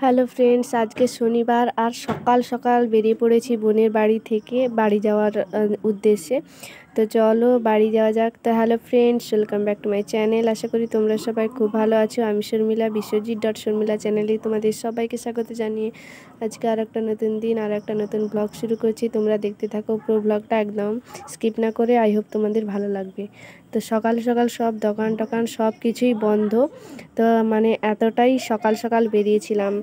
Hello friends, আজকে শনিবার আর সকাল সকাল বেরিয়ে পড়েছি বোনের বাড়ি থেকে বাড়ি যাওয়ার উদ্দেশ্যে। তো চলো বাড়ি যাওয়া যাক। তো hello friends, welcome back to my channel. আশা করি তোমরা সবাই খুব ভালো আছো। আমি শর্মিলা, বিশ্বজিৎ.শর্মিলা চ্যানেলে তোমাদের সবাইকে স্বাগত জানিয়ে আজকে আর একটা নতুন দিন আর একটা নতুন ব্লগ শুরু করছি। তোমরা দেখতে থাকো পুরো ব্লগটা, একদম স্কিপ না করে। আই হোপ তোমাদের ভালো লাগবে। তো সকাল সকাল সব দোকান টোকান সব কিছুই বন্ধ। তো মানে এতটাই সকাল সকাল বেরিয়েছিলাম,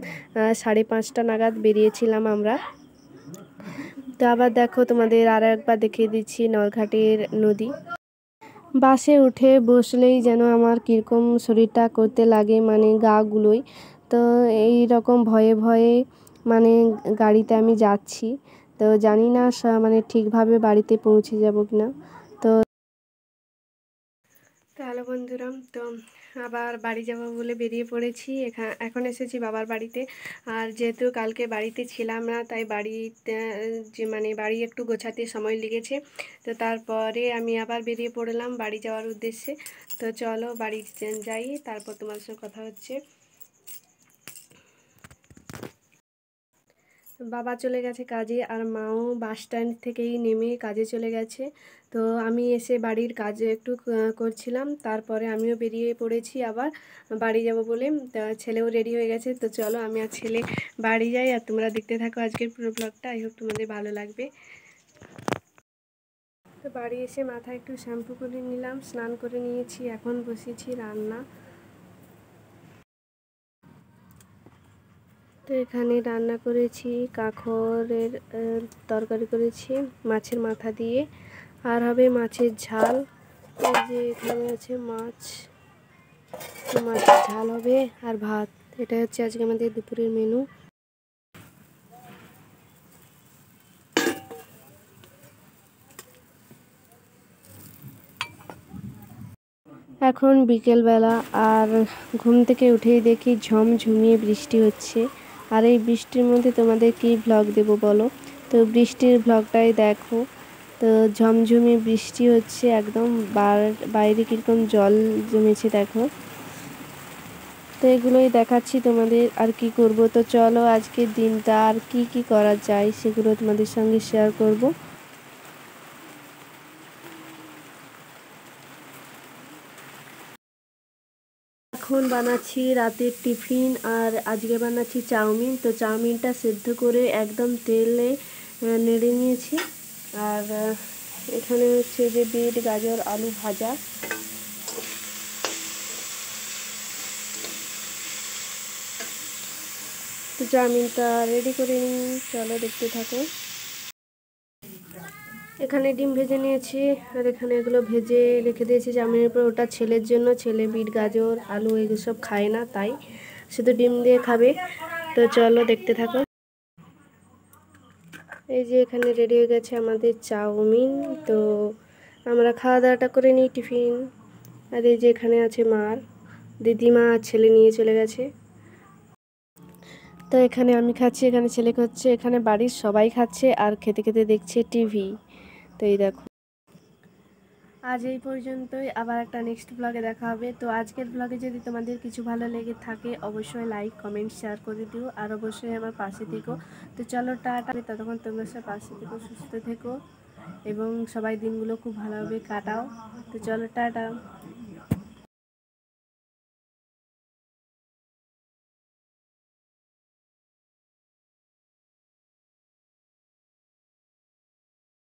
5:30 নাগাদ বেরিয়েছিলাম আমরা। তো আবার দেখো তোমাদের আরও একবার দেখিয়ে দিচ্ছি নলঘাটের নদী। বাসে উঠে বসলেই যেন আমার কীরকম শরীরটা করতে লাগে, মানে গাগুলোই। তো এই রকম ভয়ে ভয়ে মানে গাড়িতে আমি যাচ্ছি। তো জানি না মানে ঠিকভাবে বাড়িতে পৌঁছে যাব কিনা। তো হ্যালো বন্ধুরা, তো আবার বাড়ি যাব বলে বেরিয়ে পড়েছি। এখন এসেছি বাবার বাড়িতে। আর যেহেতু কালকে বাড়িতে ছিলাম না, তাই বাড়িতে মানে বাড়ি একটু গোছাতে সময় লেগেছে। তো তারপরে আমি আবার বেরিয়ে পড়লাম বাড়ি যাওয়ার উদ্দেশ্যে। তো চলো বাড়ি যাই, তারপর তোমার সাথে কথা হচ্ছে। বাবা চলে গেছে কাজে, আর মাও বাস স্ট্যান্ড থেকেই নেমে কাজে চলে গেছে। তো আমি এসে বাড়ির কাজে একটু করছিলাম, তারপরে আমিও বেরিয়ে পড়েছি আবার বাড়ি যাব বলে। ছেলেও রেডি হয়ে গেছে। তো চলো আমি আর ছেলে বাড়ি যাই, আর তোমরা দেখতে থাকো আজকের পুরো ব্লগটা। আই হোপ তোমাদের ভালো লাগবে। তো বাড়ি এসে মাথায় একটু শ্যাম্পু করে নিলাম, স্নান করে নিয়েছি, এখন বসেছি রান্না। তো এখানে রান্না করেছি কাঁকড়ের তরকারি করেছি মাছের মাথা দিয়ে, আর হবে মাছের ঝাল। এই যে এখানে আছে মাছ, তো মাছের ঝাল হবে আর ভাত। এটা হচ্ছে আজকে আমাদের দুপুরের মেনু। এখন বিকেলবেলা, আর ঘুম থেকে উঠেই দেখি ঝমঝমিয়ে বৃষ্টি হচ্ছে। আর এই বৃষ্টির মধ্যে তোমাদের কি ব্লগ দেব বলো? তো বৃষ্টির ব্লগটাই দেখো। তো ঝমঝমিয়ে বৃষ্টি হচ্ছে, একদম বাইরে কীরকম জল জমেছে দেখো। তো এগুলোই দেখাচ্ছি তোমাদের, আর কি করব। তো চলো আজকের দিনটা আর কি কি করা যায় সেগুলো তোমাদের সঙ্গে শেয়ার করব। এখন বানাচ্ছি রাতের টিফিন, আর আজকে বানাচ্ছি চাউমিন। তো চাউমিনটা সেদ্ধ করে একদম তেলে নেড়ে নিয়েছি। আর এখানে হচ্ছে যে বিট গাজর আলু ভাজা। তো চাউমিনটা রেডি করে নিই, চলো দেখতে থাকো। এখানে ডিম ভেজে নিয়েছি, আর এখানে এগুলো ভেজে রেখে দিয়েছি চাউমিনের উপর। ওটা ছেলের জন্য, ছেলে বিট গাজর আলু এগুলো সব খায় না, তাই শুধু ডিম দিয়ে খাবে। তো চলো দেখতে থাকো। এই যে এখানে রেডি হয়ে গেছে আমাদের চাউমিন। তো আমরা খাওয়া দাওয়াটা করে নিই টিফিন। আর এই যে এখানে আছে মার দিদিমা আর ছেলে নিয়ে চলে গেছে। তো এখানে আমি খাচ্ছি, এখানে ছেলে খাচ্ছে, এখানে বাড়ির সবাই খাচ্ছে আর খেতে খেতে দেখছে টিভি। তো এই দেখো, আজ এই পর্যন্তই। আবার একটা নেক্সট ব্লগে দেখা হবে। তো আজকের ব্লগে যদি তোমাদের কিছু ভালো লেগে থাকে অবশ্যই লাইক কমেন্ট শেয়ার করে দিও, আর অবশ্যই আমার পাশে থেকো। তো চলো টাটা, ততক্ষণ তোমরা সব পাশে থেকো, সুস্থ থেকো এবং সবাই দিনগুলো খুব ভালোভাবে কাটাও। তো চলো টাটা।